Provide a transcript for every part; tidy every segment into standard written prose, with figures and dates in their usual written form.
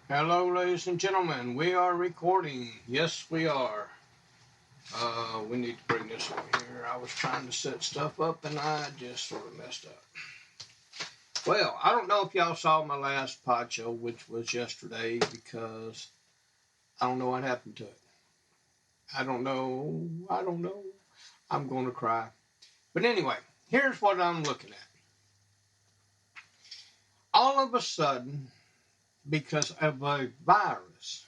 Hello, ladies and gentlemen. We are recording. Yes, we are. We need to bring this over here. I was trying to set stuff up and I just sort of messed up. Well, I don't know if y'all saw my last pod show, which was yesterday, because I don't know what happened to it. I don't know. I'm going to cry. But anyway, here's what I'm looking at. All of a sudden, because of a virus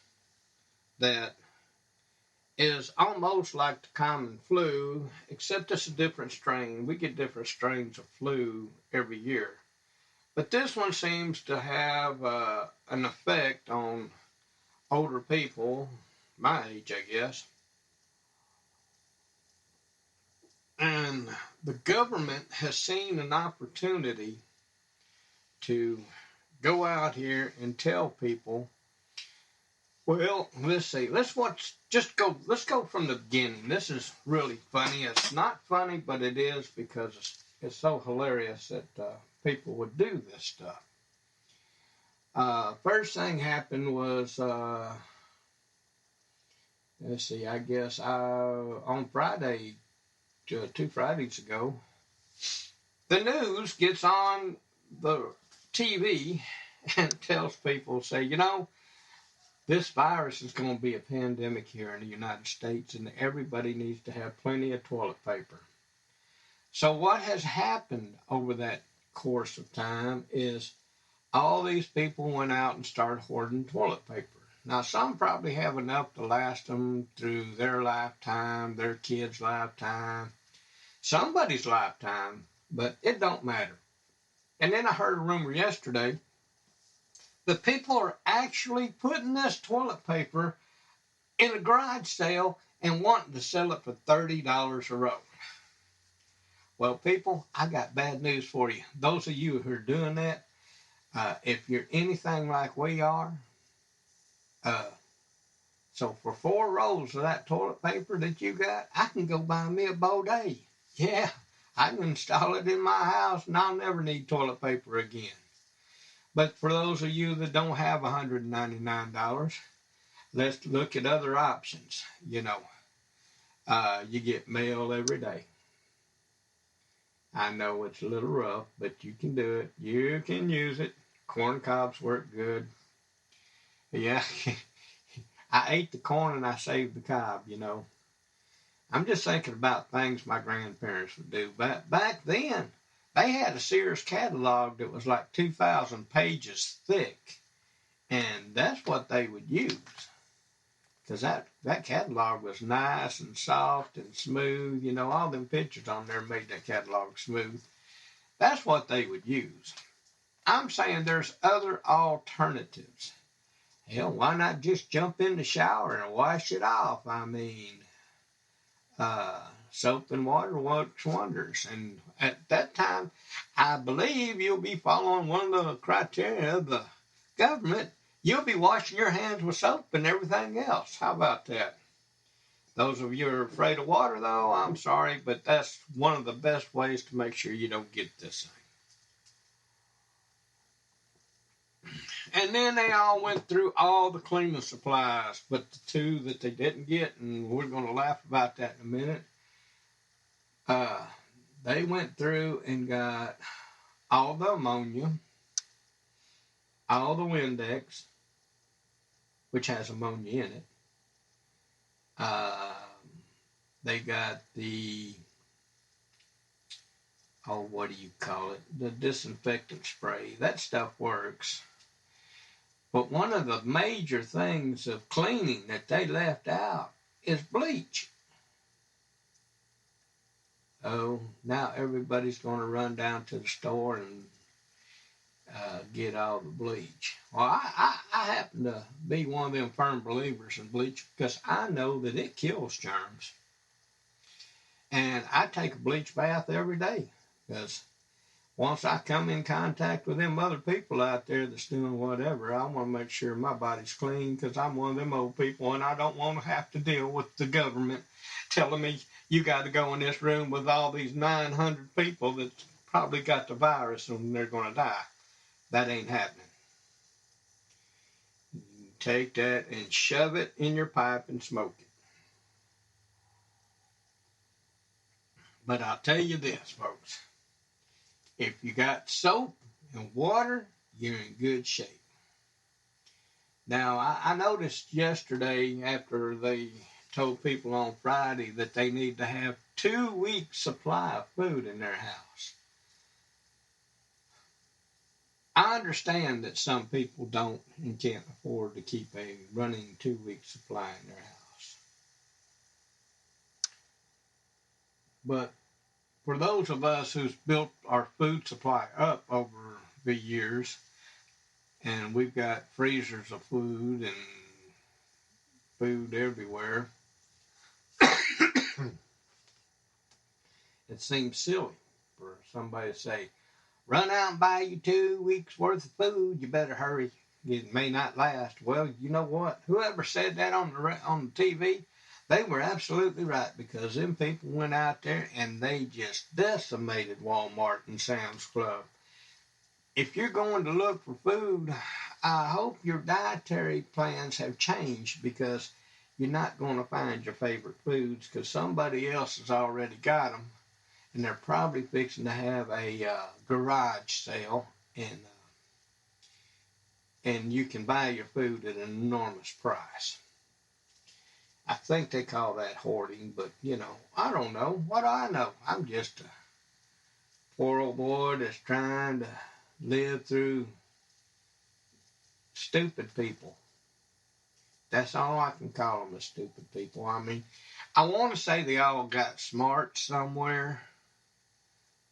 that is almost like the common flu, except it's a different strain. We get different strains of flu every year. But this one seems to have an effect on older people, my age, I guess. And the government has seen an opportunity to go out here and tell people, well, let's see. Let's go from the beginning. This is really funny. It's not funny, but it is because it's so hilarious that people would do this stuff. First thing happened was, let's see, I guess on Friday, 2 Fridays ago, the news gets on the TV and tells people, say, this virus is going to be a pandemic here in the United States, and everybody needs to have plenty of toilet paper. So what has happened over that course of time is all these people went out and started hoarding toilet paper. Now, some probably have enough to last them through their lifetime, their kids' lifetime, somebody's lifetime, but it don't matter. And then I heard a rumor yesterday the people are actually putting this toilet paper in a garage sale and wanting to sell it for $30 a roll. Well, people, I got bad news for you. Those of you who are doing that, if you're anything like we are, so for 4 rolls of that toilet paper that you got, I can go buy me a bidet. Yeah, I can install it in my house and I'll never need toilet paper again. But for those of you that don't have $199, let's look at other options. You get mail every day. I know it's a little rough, but you can do it. You can use it. Corn cobs work good. Yeah, I ate the corn and I saved the cob, I'm just thinking about things my grandparents would do. But back then, they had a Sears catalog that was like 2,000 pages thick. And that's what they would use. Because that catalog was nice and soft and smooth. All them pictures on there made that catalog smooth. That's what they would use. I'm saying there's other alternatives. Hell, why not just jump in the shower and wash it off? I mean, soap and water works wonders. And at that time, I believe you'll be following one of the criteria of the government. You'll be washing your hands with soap and everything else. How about that? Those of you who are afraid of water, though, I'm sorry, but that's one of the best ways to make sure you don't get this thing. And then they all went through all the cleaning supplies, but the two that they didn't get, and we're going to laugh about that in a minute, they went through and got all the ammonia, all the Windex, which has ammonia in it. They got the, what do you call it? The disinfectant spray. That stuff works. But one of the major things of cleaning that they left out is bleach. Oh, now everybody's going to run down to the store and get all the bleach. Well, I happen to be one of them firm believers in bleach because I know that it kills germs. And I take a bleach bath every day because once I come in contact with them other people out there that's doing whatever, I want to make sure my body's clean because I'm one of them old people and I don't want to have to deal with the government telling me you got to go in this room with all these 900 people that probably got the virus and they're going to die. That ain't happening. take that and shove it in your pipe and smoke it. But I'll tell you this, folks. If you got soap and water, you're in good shape. Now, I noticed yesterday after they told people on Friday that they need to have 2 weeks supply of food in their house. I understand that some people don't and can't afford to keep a running 2 week supply in their house. But for those of us who's built our food supply up over the years, and we've got freezers of food and food everywhere, it seems silly for somebody to say, run out and buy you 2 weeks worth of food, you better hurry. It may not last. Well, you know what? Whoever said that on the TV, they were absolutely right, because them people went out there and they just decimated Walmart and Sam's Club. If you're going to look for food, I hope your dietary plans have changed, because you're not going to find your favorite foods because somebody else has already got them, and they're probably fixing to have a garage sale, and you can buy your food at an enormous price. I think they call that hoarding, but, I don't know. What do I know? I'm just a poor old boy that's trying to live through stupid people. That's all I can call them, is stupid people. I mean, I want to say they all got smart somewhere,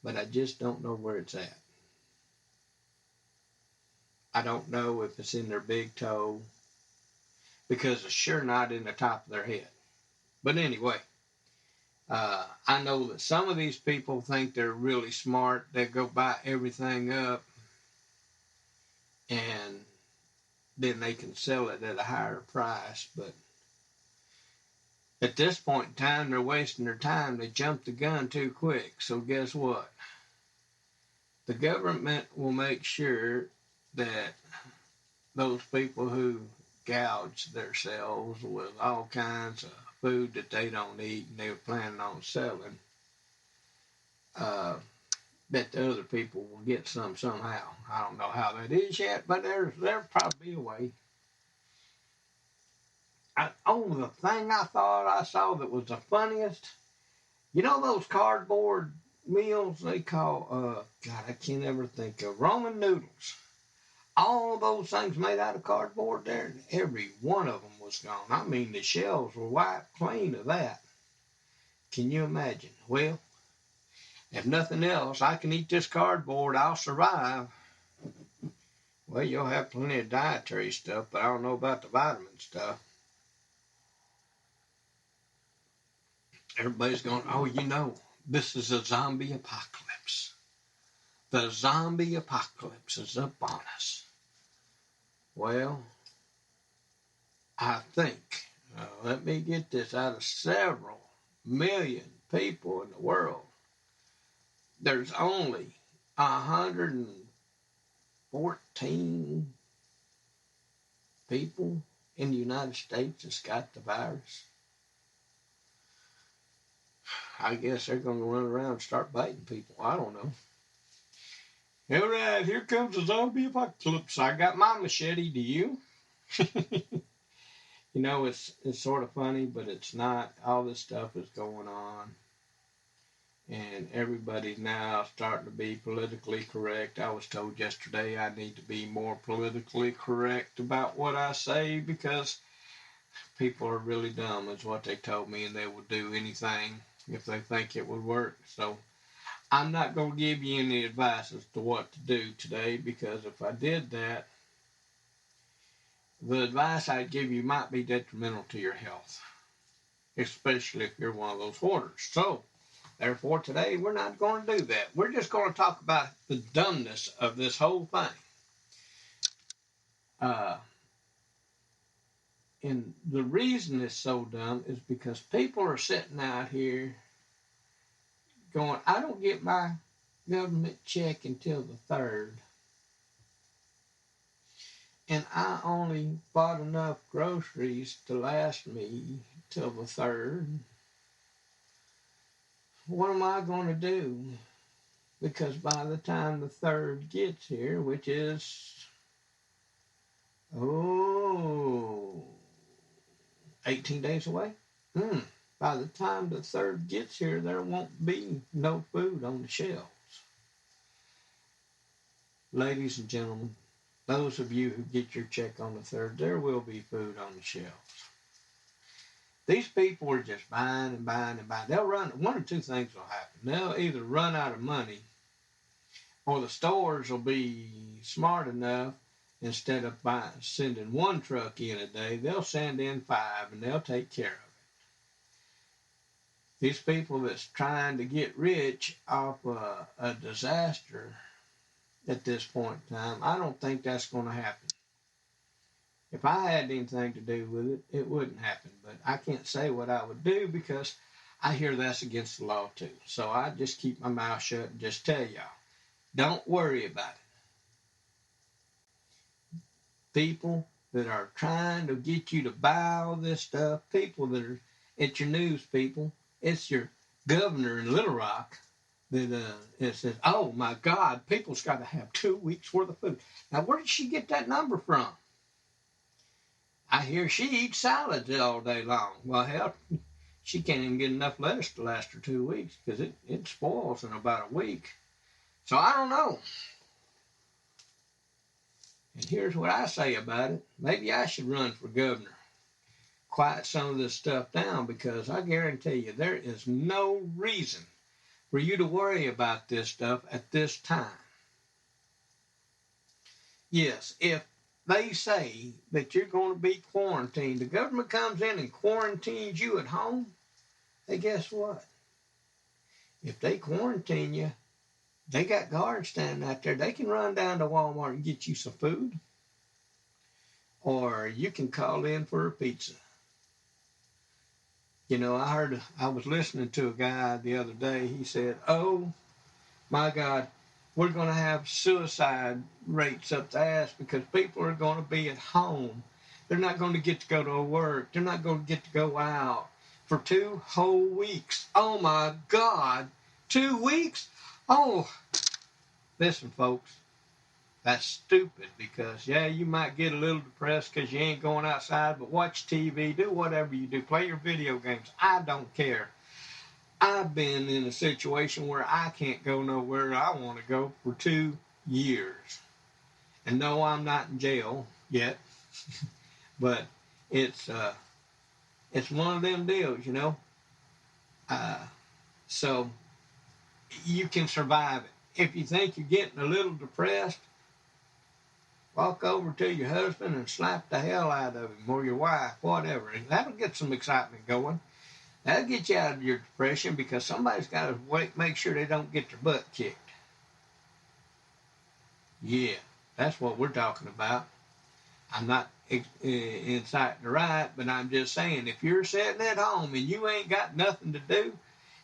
but I just don't know where it's at. I don't know if it's in their big toe, because it's sure not in the top of their head. But anyway, I know that some of these people think they're really smart. They go buy everything up, and then they can sell it at a higher price. But at this point in time, they're wasting their time. They jumped the gun too quick. So guess what? The government will make sure that those people who gouge themselves with all kinds of food that they don't eat and they were planning on selling, that the other people will get some somehow. I don't know how that is yet, but there'll probably be a way. The thing I thought I saw that was the funniest, those cardboard meals they call, God, I can't ever think of, Roman noodles. All those things made out of cardboard there, and every one of them was gone. I mean, the shelves were wiped clean of that. Can you imagine? Well, if nothing else, I can eat this cardboard, I'll survive. Well, you'll have plenty of dietary stuff, but I don't know about the vitamin stuff. Everybody's going, this is a zombie apocalypse. The zombie apocalypse is upon us. Well, I think, let me get this, out of several million people in the world, there's only 114 people in the United States that's got the virus. I guess they're going to run around and start biting people. I don't know. All right, here comes the zombie apocalypse. I got my machete. Do you? It's sort of funny, but it's not. All this stuff is going on, and everybody's now starting to be politically correct. I was told yesterday I need to be more politically correct about what I say, because people are really dumb, is what they told me, and they will do anything if they think it would work. So I'm not going to give you any advice as to what to do today, because if I did that, the advice I'd give you might be detrimental to your health, especially if you're one of those hoarders. So, therefore, today we're not going to do that. We're just going to talk about the dumbness of this whole thing. And the reason it's so dumb is because people are sitting out here going, I don't get my government check until the 3rd. and I only bought enough groceries to last me till the 3rd. What am I going to do? Because by the time the 3rd gets here, which is, oh, 18 days away, by the time the 3rd gets here, there won't be no food on the shelves. Ladies and gentlemen, those of you who get your check on the 3rd, there will be food on the shelves. These people are just buying and buying and buying. They'll run, one or two things will happen. They'll either run out of money, or the stores will be smart enough, instead of sending one truck in a day, they'll send in 5 and they'll take care of it. These people that's trying to get rich off a disaster at this point in time, I don't think that's going to happen. If I had anything to do with it, it wouldn't happen. But I can't say what I would do because I hear that's against the law too. So I just keep my mouth shut and just tell y'all, don't worry about it. People that are trying to get you to buy all this stuff, people that are, it's your news people, it's your governor in Little Rock that it says, oh my God, people's got to have 2 weeks worth of food. Now, where did she get that number from? I hear she eats salads all day long. Well, hell, she can't even get enough lettuce to last her 2 weeks because it spoils in about a week. So I don't know. And here's what I say about it. Maybe I should run for governor. Quiet some of this stuff down, because I guarantee you there is no reason for you to worry about this stuff at this time. Yes, if they say that you're going to be quarantined, the government comes in and quarantines you at home, hey, guess what? If they quarantine you, they got guards standing out there. They can run down to Walmart and get you some food. Or you can call in for a pizza. You know, I was listening to a guy the other day. He said, oh, my God, we're going to have suicide rates up the ass because people are going to be at home. They're not going to get to go to work. They're not going to get to go out for 2 whole weeks. Oh, my God, 2 weeks? Oh, listen, folks, that's stupid because, yeah, you might get a little depressed because you ain't going outside, but watch TV, do whatever you do, play your video games. I don't care. I've been in a situation where I can't go nowhere I want to go for 2 years. And no, I'm not in jail yet, but it's one of them deals, you know. So you can survive it. If you think you're getting a little depressed, walk over to your husband and slap the hell out of him, or your wife, whatever. And that'll get some excitement going. That'll get you out of your depression, because somebody's got to make sure they don't get their butt kicked. Yeah, that's what we're talking about. I'm not inciting the riot, but I'm just saying, if you're sitting at home and you ain't got nothing to do,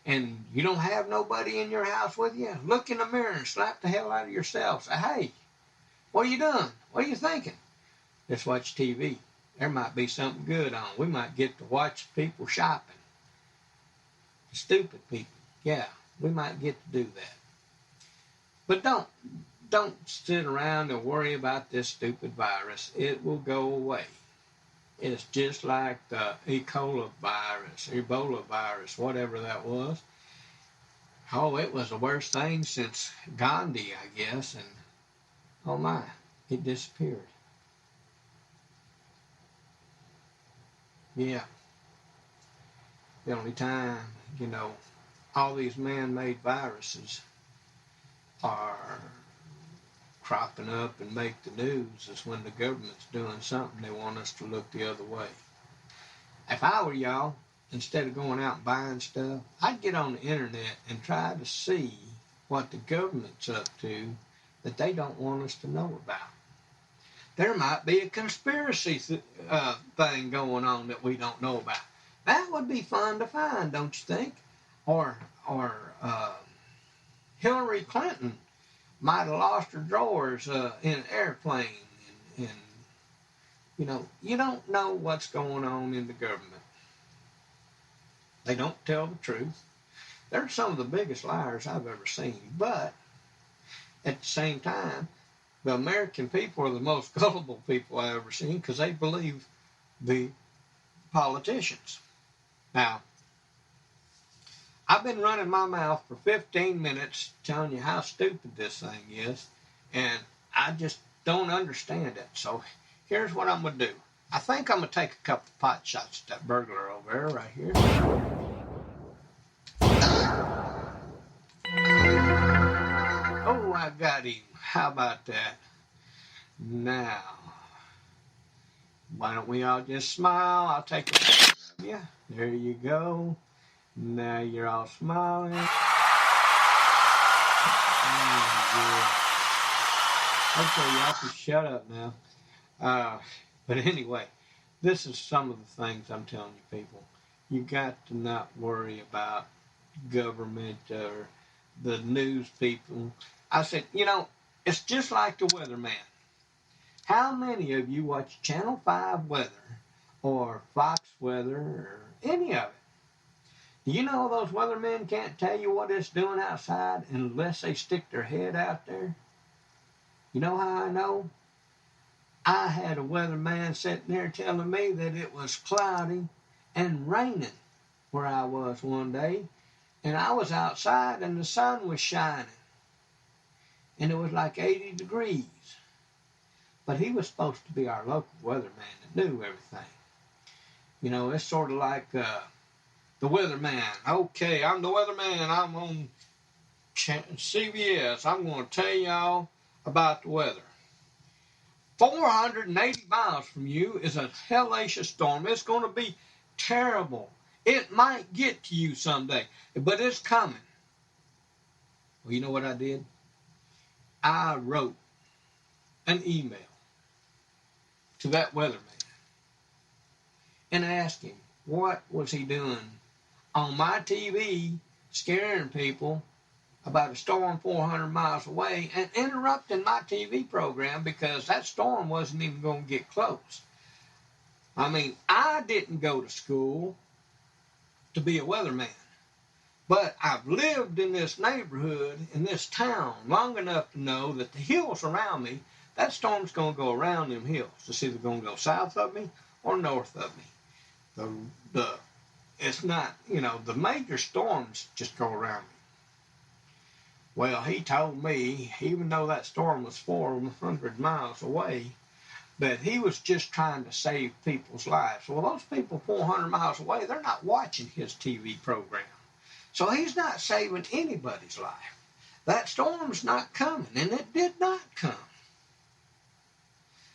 and you don't have nobody in your house with you, look in the mirror and slap the hell out of yourself. Say, hey, what are you doing? What are you thinking? Let's watch TV. There might be something good on. We might get to watch people shopping. Stupid people. Yeah, we might get to do that. But don't sit around and worry about this stupid virus. It will go away. It's just like the Ebola virus, whatever that was. Oh, it was the worst thing since Gandhi, I guess, and oh my, it disappeared. Yeah. The only time, you know, all these man-made viruses are cropping up and make the news is when the government's doing something they want us to look the other way. If I were y'all, instead of going out and buying stuff, I'd get on the internet and try to see what the government's up to that they don't want us to know about. There might be a conspiracy thing going on that we don't know about. That would be fun to find, don't you think? Or Hillary Clinton might have lost her drawers in an airplane, and You don't know what's going on in the government. They don't tell the truth. They're some of the biggest liars I've ever seen. But at the same time, the American people are the most gullible people I've ever seen because they believe the politicians. Now, I've been running my mouth for 15 minutes telling you how stupid this thing is, and I just don't understand it. So here's what I'm going to do. I think I'm going to take a couple of pot shots at that burglar over there right here. Oh, I got him. How about that? Now, why don't we all just smile? I'll take a picture of you. There you go. Now you're all smiling. Okay, y'all can shut up now. But anyway, this is some of the things I'm telling you people. You got to not worry about government or the news people. I said, it's just like the weatherman. How many of you watch Channel 5 weather or Fox weather or any of it? Do you know those weathermen can't tell you what it's doing outside unless they stick their head out there? You know how I know? I had a weatherman sitting there telling me that it was cloudy and raining where I was one day. And I was outside and the sun was shining. And it was like 80 degrees. But he was supposed to be our local weatherman that knew everything. It's sort of like the weatherman. Okay, I'm the weatherman. I'm on CBS. I'm going to tell y'all about the weather. 480 miles from you is a hellacious storm. It's going to be terrible. It might get to you someday, but it's coming. Well, you know what I did? I wrote an email to that weatherman and asked him what was he doing on my TV scaring people about a storm 400 miles away and interrupting my TV program because that storm wasn't even going to get close. I mean, I didn't go to school to be a weatherman, but I've lived in this neighborhood, in this town, long enough to know that the hills around me, that storm's going to go around them hills. It's either going to go south of me or north of me. It's not, the major storms just go around me. Well, he told me, even though that storm was 400 miles away, that he was just trying to save people's lives. Well, those people 400 miles away, they're not watching his TV program. So he's not saving anybody's life. That storm's not coming, and it did not come.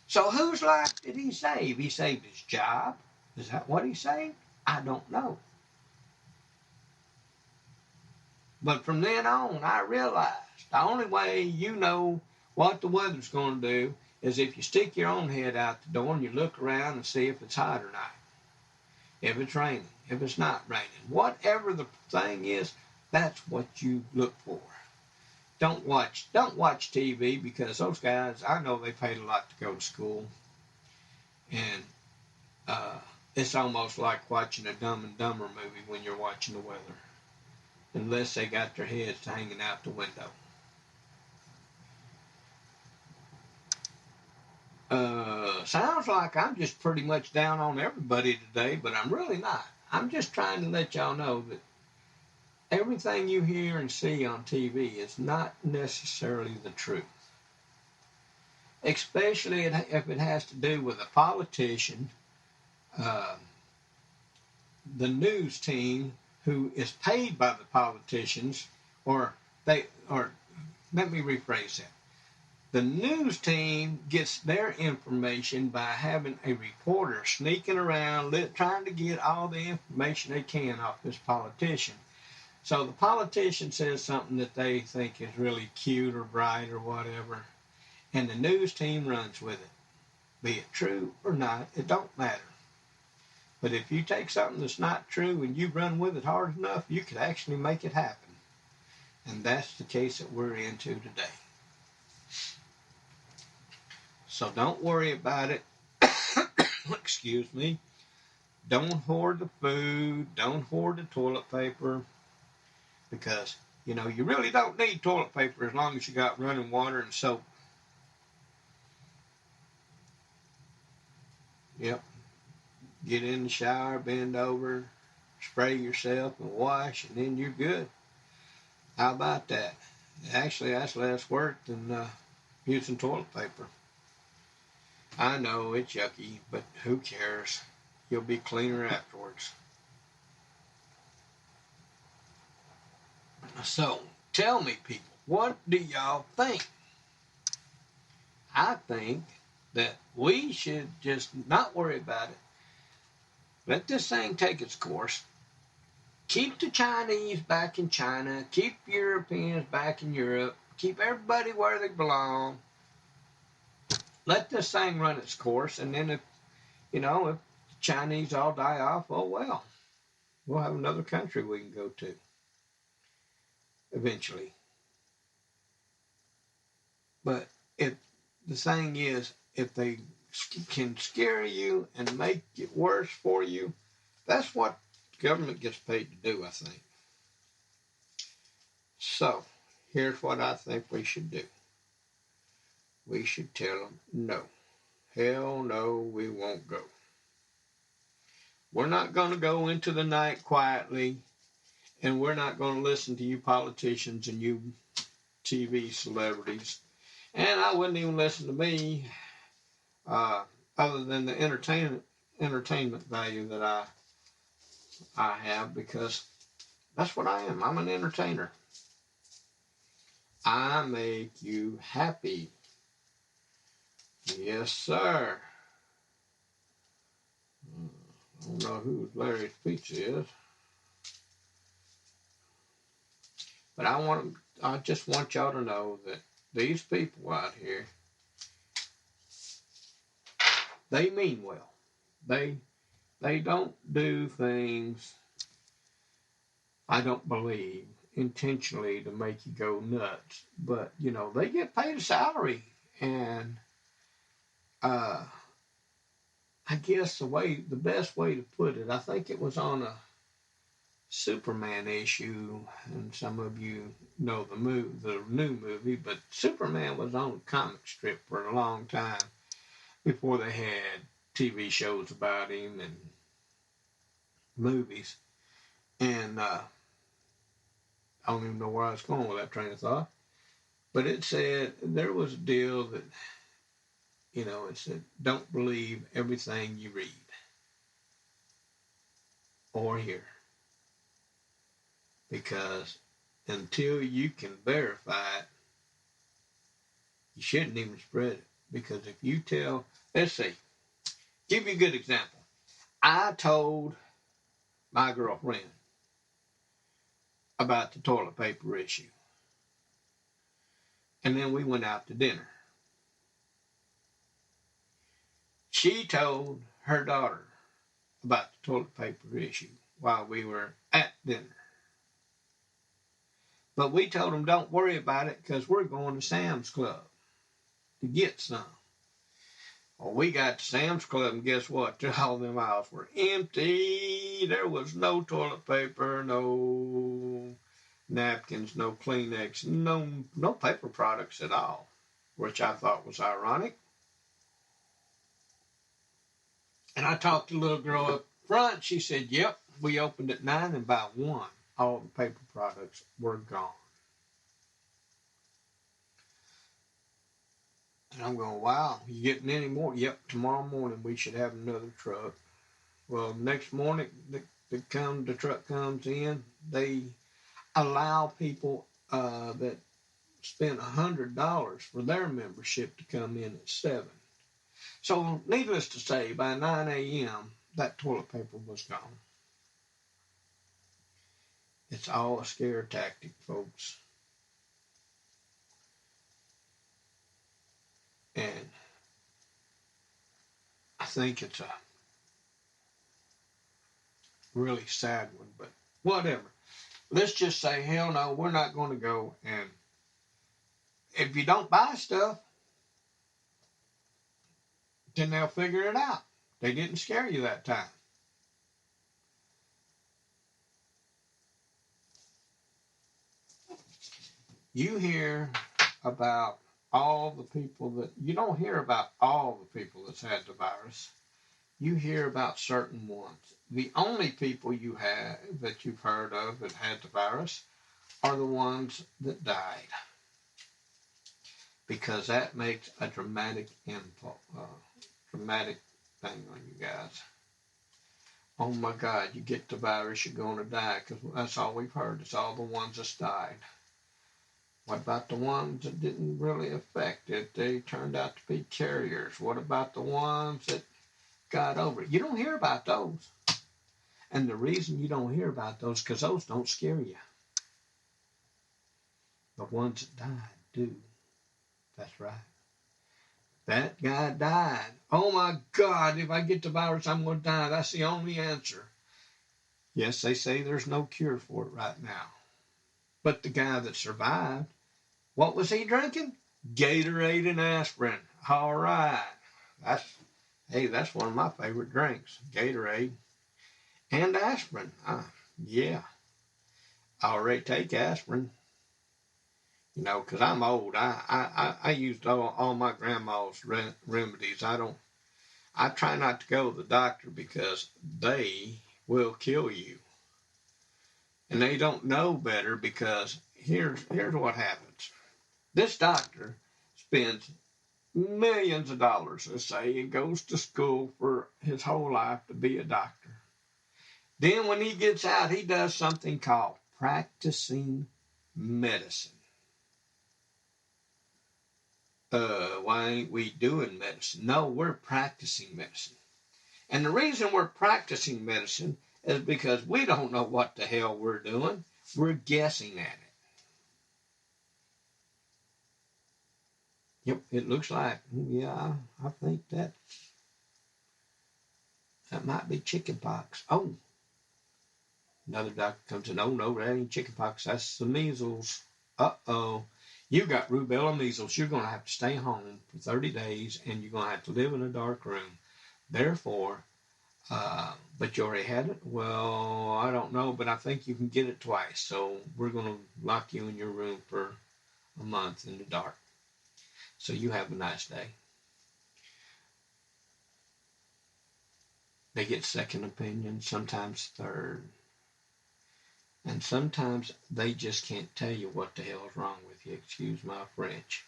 So whose life did he save? He saved his job. Is that what he saved? I don't know. But from then on, I realized the only way you know what the weather's going to do is if you stick your own head out the door and you look around and see if it's hot or not. If it's raining, if it's not raining. Whatever the thing is, that's what you look for. Don't watch TV because those guys, I know they paid a lot to go to school. And it's almost like watching a Dumb and Dumber movie when you're watching the weather. Unless they got their heads hanging out the window. Sounds like I'm just pretty much down on everybody today, but I'm really not. I'm just trying to let y'all know that everything you hear and see on TV is not necessarily the truth. Especially if it has to do with a politician, the news team who is paid by the politicians, or let me rephrase that. The news team gets their information by having a reporter sneaking around, trying to get all the information they can off this politician. So the politician says something that they think is really cute or bright or whatever, and the news team runs with it. Be it true or not, it don't matter. But if you take something that's not true and you run with it hard enough, you could actually make it happen. And that's the case that we're into today. So don't worry about it. excuse me, don't hoard the food, don't hoard the toilet paper, because, you really don't need toilet paper as long as you got running water and soap. Yep. Get in the shower, bend over, spray yourself and wash, and then you're good. How about that? Actually, that's less work than using toilet paper. I know it's yucky, but who cares? You'll be cleaner afterwards. So, tell me, people, what do y'all think? I think that we should just not worry about it. Let this thing take its course. Keep the Chinese back in China. Keep Europeans back in Europe. Keep everybody where they belong. Let this thing run its course, and then if the Chinese all die off, oh well, we'll have another country we can go to eventually. But if the thing is, if they can scare you and make it worse for you, that's what government gets paid to do, I think. So, here's what I think we should do. We should tell them no. Hell no, we won't go. We're not going to go into the night quietly, and we're not going to listen to you politicians and you TV celebrities. And I wouldn't even listen to me, other than the entertainment value that I have, because that's what I am. I'm an entertainer. I make you happy. Yes, sir. I don't know who Larry's Pizza is, but I just want y'all to know that these people out here, they mean well. They don't do things, I don't believe, intentionally to make you go nuts. But, they get paid a salary. And I guess the best way to put it, I think it was on a Superman issue, and some of you know the new movie, but Superman was on a comic strip for a long time before they had TV shows about him and movies. And I don't even know where I was going with that train of thought, but it said there was a deal that, it said, don't believe everything you read or hear, because until you can verify it, you shouldn't even spread it. Because if you let's see, give you a good example. I told my girlfriend about the toilet paper issue, and then we went out to dinner. She told her daughter about the toilet paper issue while we were at dinner. But we told them, don't worry about it, because we're going to Sam's Club to get some. Well, we got to Sam's Club, and guess what? All them aisles were empty. There was no toilet paper, no napkins, no Kleenex, no paper products at all, which I thought was ironic. And I talked to the little girl up front. She said, yep, we opened at 9, and by 1, all the paper products were gone. And I'm going, wow, you getting any more? Yep, tomorrow morning we should have another truck. Well, next morning the truck comes in. They allow people that spend $100 for their membership to come in at 7. So, needless to say, by 9 a.m., that toilet paper was gone. It's all a scare tactic, folks. And I think it's a really sad one, but whatever. Let's just say, hell no, we're not going to go. And if you don't buy stuff, then they'll figure it out. They didn't scare you that time. You hear about all the people that, you don't hear about all the people that's had the virus. You hear about certain ones. The only people you have that you've heard of that had the virus are the ones that died, because that makes a dramatic dramatic thing on you guys. Oh my God, you get the virus, you're going to die, because that's all we've heard. It's all the ones that died. What about the ones that didn't really affect it? They turned out to be carriers. What about the ones that got over it? You don't hear about those. And the reason you don't hear about those, because those don't scare you. The ones that died do. That's right. That guy died. Oh my God, if I get the virus, I'm going to die. That's the only answer. Yes, they say there's no cure for it right now. But the guy that survived, what was he drinking? Gatorade and aspirin. All right. That's one of my favorite drinks. Gatorade and aspirin. Yeah. I already take aspirin. You know, because I'm old. I used all my grandma's remedies. I try not to go to the doctor because they will kill you. And they don't know better, because here's what happens. This doctor spends millions of dollars, let's say, and goes to school for his whole life to be a doctor. Then when he gets out, he does something called practicing medicine. Why ain't we doing medicine? No, we're practicing medicine. And the reason we're practicing medicine is because we don't know what the hell we're doing. We're guessing at it. Yep, it looks like, yeah, I think that might be chicken pox. Oh, another doctor comes in, oh no, that ain't chicken pox, that's the measles. Uh-oh, you got rubella measles. You're going to have to stay home for 30 days, and you're going to have to live in a dark room. Therefore, but you already had it? Well, I don't know, but I think you can get it twice. So we're going to lock you in your room for a month in the dark. So you have a nice day. They get second opinions, sometimes third. And sometimes they just can't tell you what the hell is wrong with you. Excuse my French.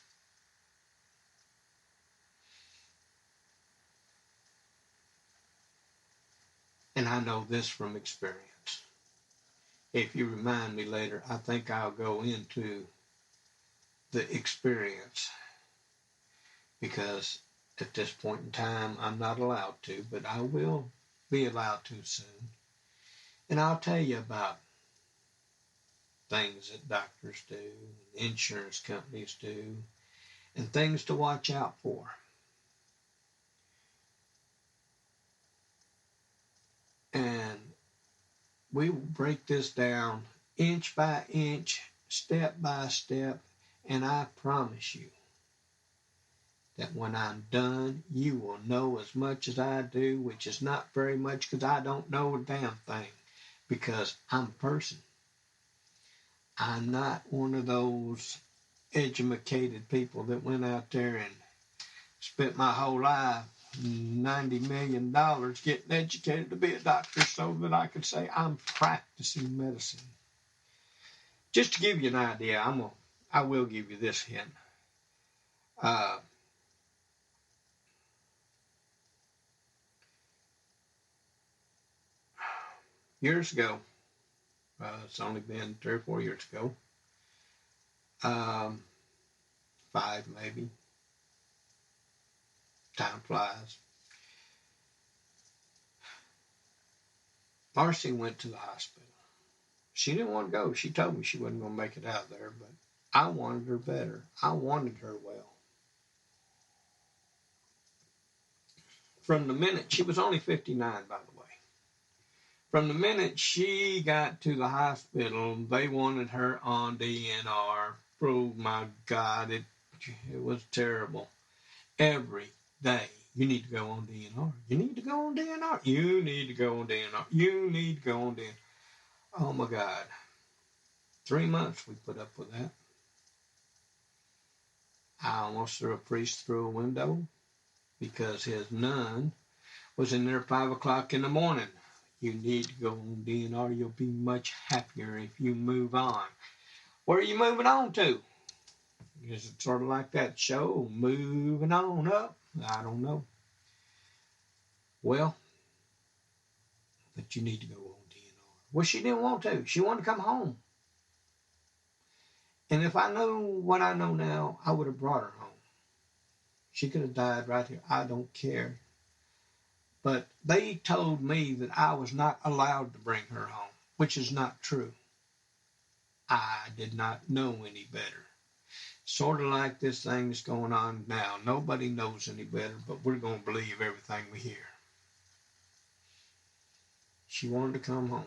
And I know this from experience. If you remind me later, I think I'll go into the experience, because at this point in time, I'm not allowed to, but I will be allowed to soon. And I'll tell you about things that doctors do, insurance companies do, and things to watch out for. And we will break this down inch by inch, step by step, and I promise you that when I'm done, you will know as much as I do, which is not very much, because I don't know a damn thing, because I'm a person. I'm not one of those educated people that went out there and spent my whole life, $90 million, getting educated to be a doctor so that I could say I'm practicing medicine. Just to give you an idea, I will give you this hint. Years ago, it's only been 3 or 4 years ago, 5 maybe. Time flies. Marcy went to the hospital. She didn't want to go. She told me she wasn't going to make it out there, but I wanted her better. I wanted her well. From the minute, she was only 59, by the way. From the minute she got to the hospital, they wanted her on DNR. Oh my God, it was terrible. Every day You need to go on DNR. You need to go on DNR. You need to go on DNR. You need to go on DNR. Oh my God. 3 months we put up with that. I almost threw a priest through a window because his nun was in there 5 o'clock in the morning. You need to go on DNR. You'll be much happier if you move on. Where are you moving on to? Is it sort of like that show, Moving On Up? I don't know. Well, but you need to go on DNR. Well, she didn't want to. She wanted to come home. And if I knew what I know now, I would have brought her home. She could have died right here. I don't care. But they told me that I was not allowed to bring her home, which is not true. I did not know any better. Sort of like this thing that's going on now. Nobody knows any better, but we're going to believe everything we hear. She wanted to come home.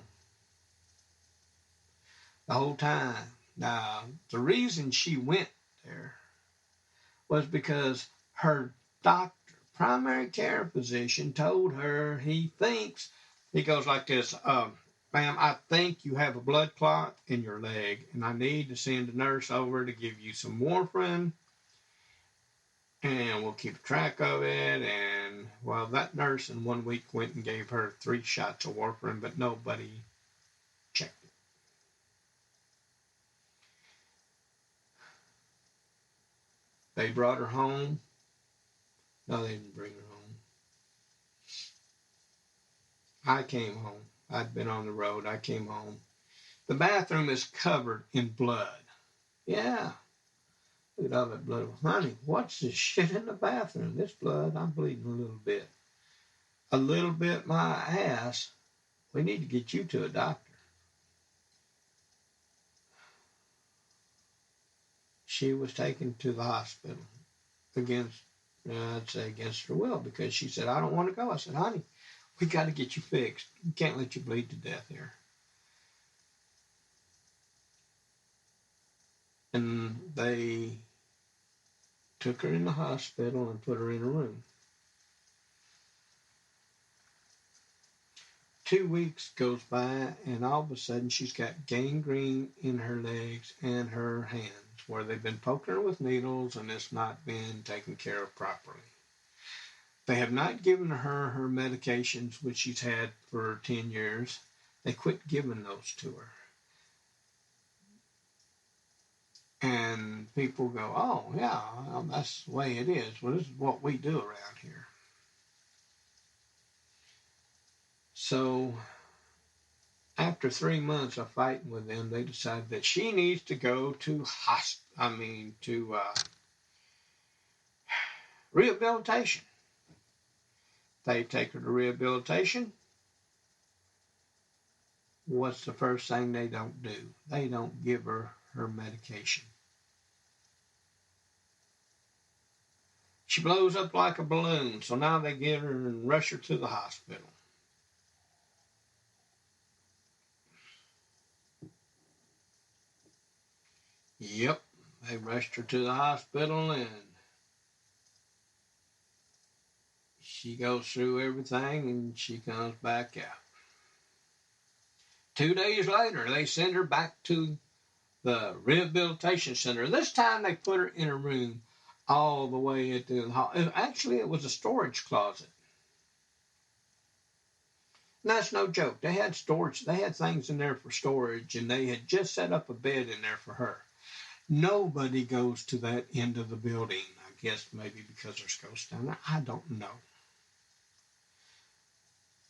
The whole time. Now, the reason she went there was because her doctor, primary care physician, told her he goes like this, ma'am, I think you have a blood clot in your leg, and I need to send a nurse over to give you some warfarin, and we'll keep track of it. And, well, that nurse in 1 week went and gave her 3 shots of warfarin, but nobody checked it. They brought her home. No, they didn't bring her home. I came home. I'd been on the road. I came home. The bathroom is covered in blood. Yeah. Look at all that blood. Honey, what's this shit in the bathroom? This blood, I'm bleeding a little bit. A little bit, my ass. We need to get you to a doctor. She was taken to the hospital against her will, because she said, I don't want to go. I said, honey, we got to get you fixed. We can't let you bleed to death here. And they took her in the hospital and put her in a room. 2 weeks goes by, and all of a sudden she's got gangrene in her legs and her hands, where they've been poking her with needles and it's not been taken care of properly. They have not given her her medications, which she's had for 10 years. They quit giving those to her. And people go, oh, yeah, well, that's the way it is. Well, this is what we do around here. So after 3 months of fighting with them, they decided that she needs to go to rehabilitation. They take her to rehabilitation. What's the first thing they don't do? They don't give her her medication. She blows up like a balloon, so now they get her and rush her to the hospital. Yep, they rushed her to the hospital, and she goes through everything, and she comes back out. 2 days later, they send her back to the rehabilitation center. This time they put her in a room all the way into the hall. Actually, it was a storage closet. And that's no joke. They had storage. They had things in there for storage, and they had just set up a bed in there for her. Nobody goes to that end of the building. I guess maybe because there's ghosts down there. I don't know.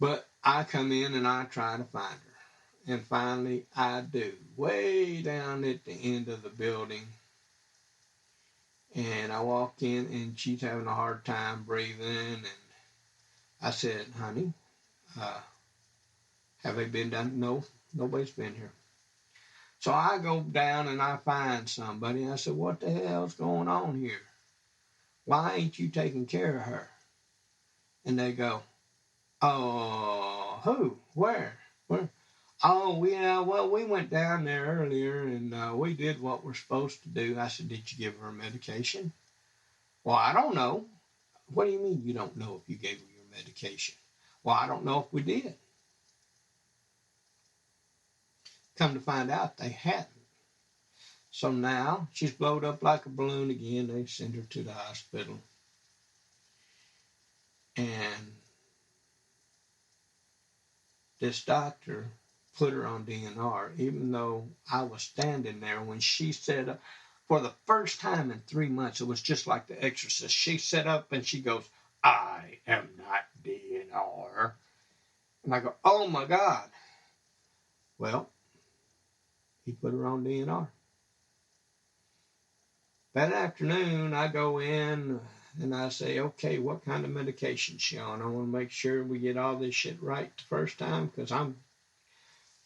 But I come in and I try to find her. And finally I do. Way down at the end of the building. And I walk in and she's having a hard time breathing. And I said, honey, have they been down? No, nobody's been here. So I go down and I find somebody. And I said, what the hell's going on here? Why ain't you taking care of her? And they go, oh, who? Where? Oh, yeah, well, we went down there earlier and we did what we're supposed to do. I said, did you give her medication? Well, I don't know. What do you mean you don't know if you gave her your medication? Well, I don't know if we did. Come to find out, they hadn't. So now she's blowed up like a balloon again. They send her to the hospital. And this doctor put her on DNR, even though I was standing there when she said, for the first time in 3 months, it was just like The Exorcist. She sat up and she goes, I am not DNR. And I go, oh my God. Well, he put her on DNR. That afternoon, I go in and I say, okay, what kind of medication is she on? I want to make sure we get all this shit right the first time because I'm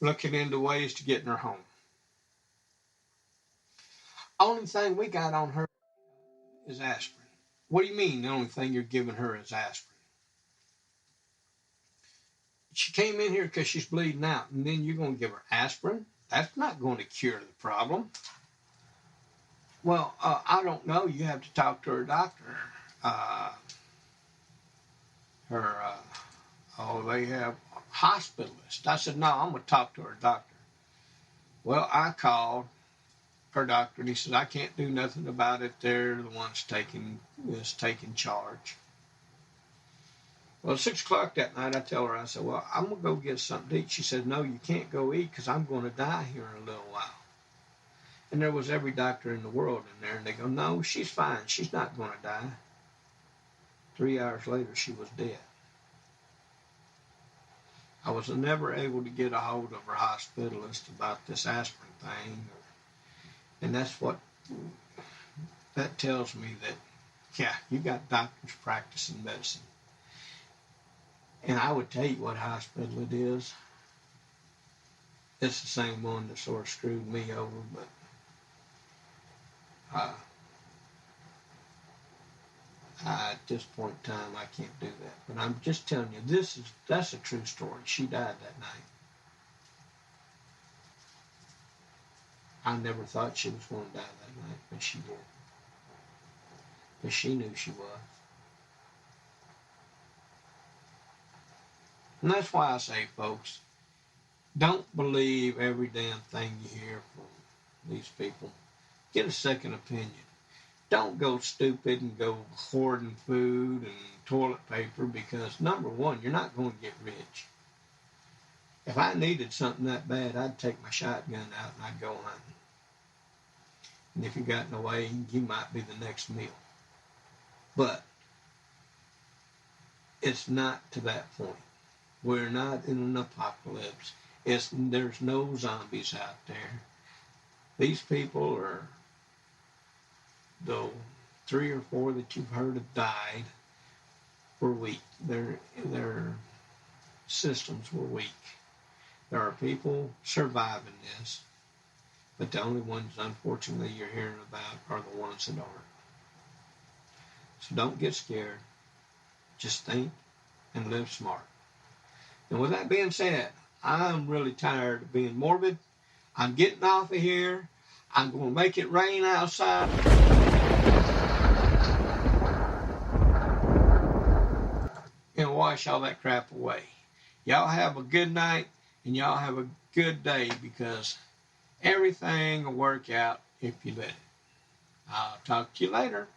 looking into ways to getting her home. Only thing we got on her is aspirin. What do you mean the only thing you're giving her is aspirin? She came in here because she's bleeding out, and then you're going to give her aspirin? That's not going to cure the problem. Well, I don't know. You have to talk to her doctor. They have hospitalists. I said, no, I'm going to talk to her doctor. Well, I called her doctor, and he says, I can't do nothing about it. They're the ones taking charge. Well, at 6 o'clock that night, I tell her, I said, well, I'm going to go get something to eat. She said, no, you can't go eat because I'm going to die here in a little while. And there was every doctor in the world in there, and they go, no, she's fine. She's not going to die. 3 hours later, she was dead. I was never able to get a hold of her hospitalist about this aspirin thing. And that's what, that tells me that, yeah, you got doctors practicing medicine. And I would tell you what hospital it is. It's the same one that sort of screwed me over, but at this point in time, I can't do that. But I'm just telling you, that's a true story. She died that night. I never thought she was going to die that night, but she did. But she knew she was. And that's why I say, folks, don't believe every damn thing you hear from these people. Get a second opinion. Don't go stupid and go hoarding food and toilet paper because, number one, you're not going to get rich. If I needed something that bad, I'd take my shotgun out and I'd go hunting. And if you got in the way, you might be the next meal. But it's not to that point. We're not in an apocalypse. There's no zombies out there. These people are, though 3 or 4 that you've heard have died, were weak. Their systems were weak. There are people surviving this, but the only ones, unfortunately, you're hearing about are the ones that aren't. So don't get scared. Just think and live smart. And with that being said, I'm really tired of being morbid. I'm getting off of here. I'm going to make it rain outside. And wash all that crap away. Y'all have a good night and y'all have a good day because everything will work out if you let it. I'll talk to you later.